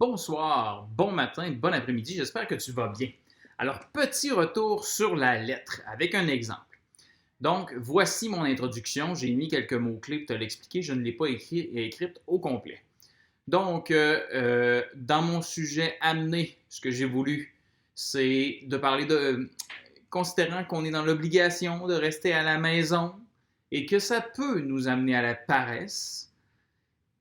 Bonsoir, bon matin, bon après-midi, j'espère que tu vas bien. Alors, petit retour sur la lettre avec un exemple. Donc, voici mon introduction. J'ai mis quelques mots-clés pour te l'expliquer. Je ne l'ai pas écrite au complet. Donc, dans mon sujet amené, ce que j'ai voulu, c'est de parler de... Considérant qu'on est dans l'obligation de rester à la maison et que ça peut nous amener à la paresse,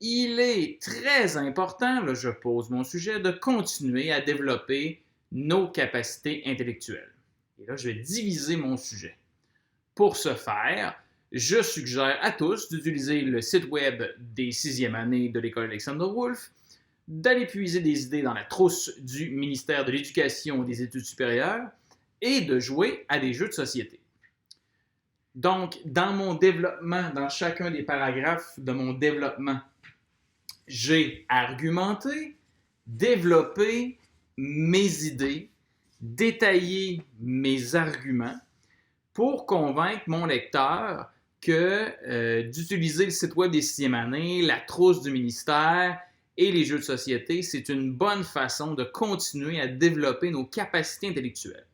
il est très important, là je pose mon sujet, de continuer à développer nos capacités intellectuelles. Et là, je vais diviser mon sujet. Pour ce faire, je suggère à tous d'utiliser le site web des 6e années de l'école Alexander Wolf, d'aller puiser des idées dans la trousse du ministère de l'Éducation et des Études supérieures et de jouer à des jeux de société. Donc, dans mon développement, dans chacun des paragraphes de mon développement, j'ai argumenté, développé mes idées, détaillé mes arguments pour convaincre mon lecteur que d'utiliser le site web des 6e années, la trousse du ministère et les jeux de société, c'est une bonne façon de continuer à développer nos capacités intellectuelles.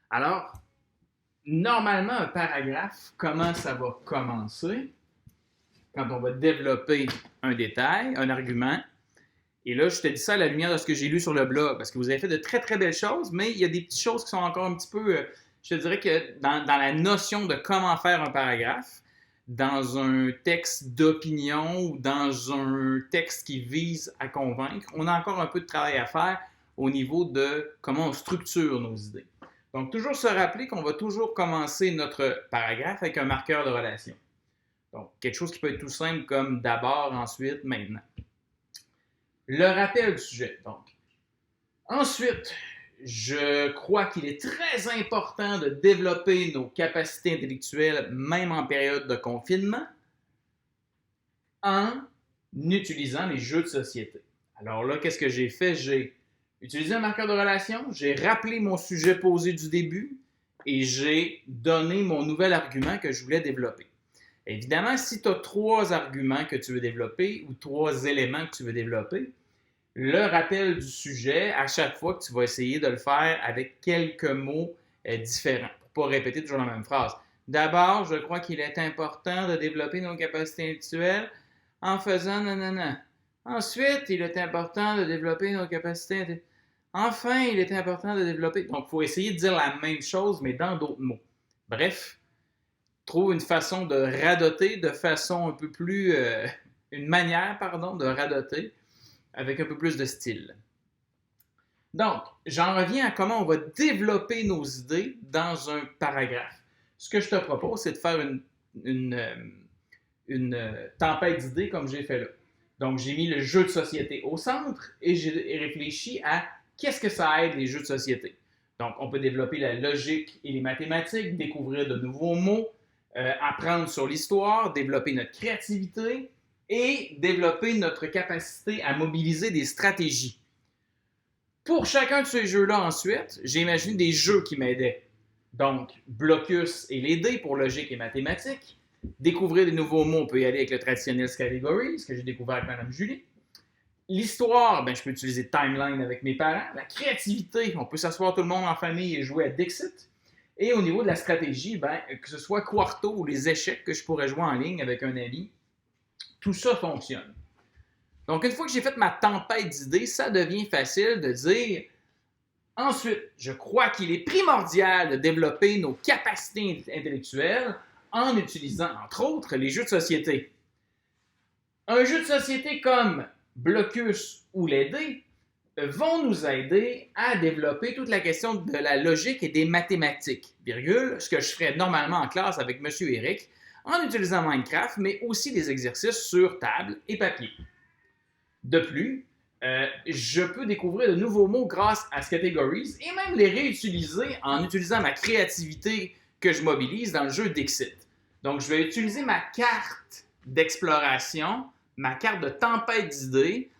Alors, normalement, un paragraphe, comment ça va commencer? Quand on va développer un détail, un argument. Et là, je te dis ça à la lumière de ce que j'ai lu sur le blog, parce que vous avez fait de très, très belles choses, mais il y a des petites choses qui sont encore un petit peu, je te dirais que dans la notion de comment faire un paragraphe, dans un texte d'opinion ou dans un texte qui vise à convaincre, on a encore un peu de travail à faire au niveau de comment on structure nos idées. Donc, toujours se rappeler qu'on va toujours commencer notre paragraphe avec un marqueur de relation. Donc, quelque chose qui peut être tout simple comme d'abord, ensuite, maintenant. Le rappel du sujet, donc. Ensuite, je crois qu'il est très important de développer nos capacités intellectuelles, même en période de confinement, en utilisant les jeux de société. Alors là, qu'est-ce que j'ai fait? J'ai utilisé un marqueur de relation, j'ai rappelé mon sujet posé du début et j'ai donné mon nouvel argument que je voulais développer. Évidemment, si tu as 3 arguments que tu veux développer ou 3 éléments que tu veux développer, le rappel du sujet, à chaque fois que tu vas essayer de le faire avec quelques mots différents, pour ne pas répéter toujours la même phrase. D'abord, je crois qu'il est important de développer nos capacités intellectuelles en faisant nanana. Ensuite, il est important de développer nos capacités intellectuelles. Enfin, il est important de développer... Donc, il faut essayer de dire la même chose, mais dans d'autres mots. Bref, trouve une façon de radoter de façon un peu plus... une manière, pardon, de radoter avec un peu plus de style. Donc, j'en reviens à comment on va développer nos idées dans un paragraphe. Ce que je te propose, c'est de faire une tempête d'idées comme j'ai fait là. Donc, j'ai mis le jeu de société au centre et j'ai réfléchi à qu'est-ce que ça aide les jeux de société. Donc, on peut développer la logique et les mathématiques, découvrir de nouveaux mots, apprendre sur l'histoire, développer notre créativité et développer notre capacité à mobiliser des stratégies. Pour chacun de ces jeux-là, ensuite, j'ai imaginé des jeux qui m'aidaient. Donc, Blocus et les dés pour logique et mathématiques. Découvrir des nouveaux mots, on peut y aller avec le traditionnel Categories, que j'ai découvert avec Mme Julie. L'histoire, je peux utiliser Timeline avec mes parents. La créativité, on peut s'asseoir tout le monde en famille et jouer à Dixit. Et au niveau de la stratégie, que ce soit Quarto ou les échecs que je pourrais jouer en ligne avec un ami, tout ça fonctionne. Donc, une fois que j'ai fait ma tempête d'idées, ça devient facile de dire ensuite, je crois qu'il est primordial de développer nos capacités intellectuelles en utilisant, entre autres, les jeux de société. Un jeu de société comme Blocus ou les dés vont nous aider à développer toute la question de la logique et des mathématiques, virgule, ce que je ferais normalement en classe avec M. Eric, en utilisant Minecraft, mais aussi des exercices sur table et papier. De plus, je peux découvrir de nouveaux mots grâce à Categories et même les réutiliser en utilisant ma créativité que je mobilise dans le jeu Dixit. Donc, je vais utiliser ma carte d'exploration, ma carte de tempête d'idées,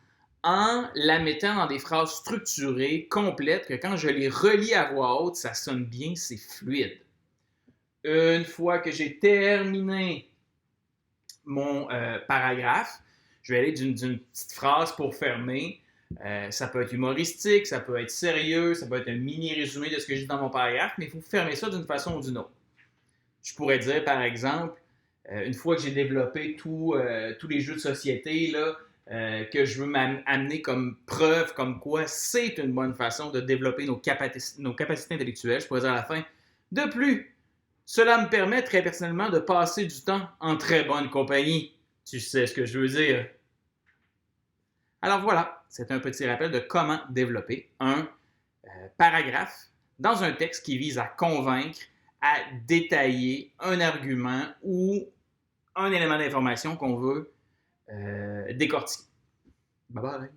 en la mettant dans des phrases structurées, complètes, que quand je les relis à voix haute, ça sonne bien, c'est fluide. Une fois que j'ai terminé mon paragraphe, je vais aller d'une petite phrase pour fermer Ça peut être humoristique, ça peut être sérieux, ça peut être un mini résumé de ce que j'ai dit dans mon paragraphe, mais il faut fermer ça d'une façon ou d'une autre. Je pourrais dire, par exemple, une fois que j'ai développé tous les jeux de société là, que je veux m'amener comme preuve, comme quoi c'est une bonne façon de développer nos capacités intellectuelles, je pourrais dire à la fin. De plus, cela me permet très personnellement de passer du temps en très bonne compagnie. Tu sais ce que je veux dire. Alors voilà, c'est un petit rappel de comment développer un paragraphe dans un texte qui vise à convaincre, à détailler un argument ou un élément d'information qu'on veut décortiquer. Bye bye.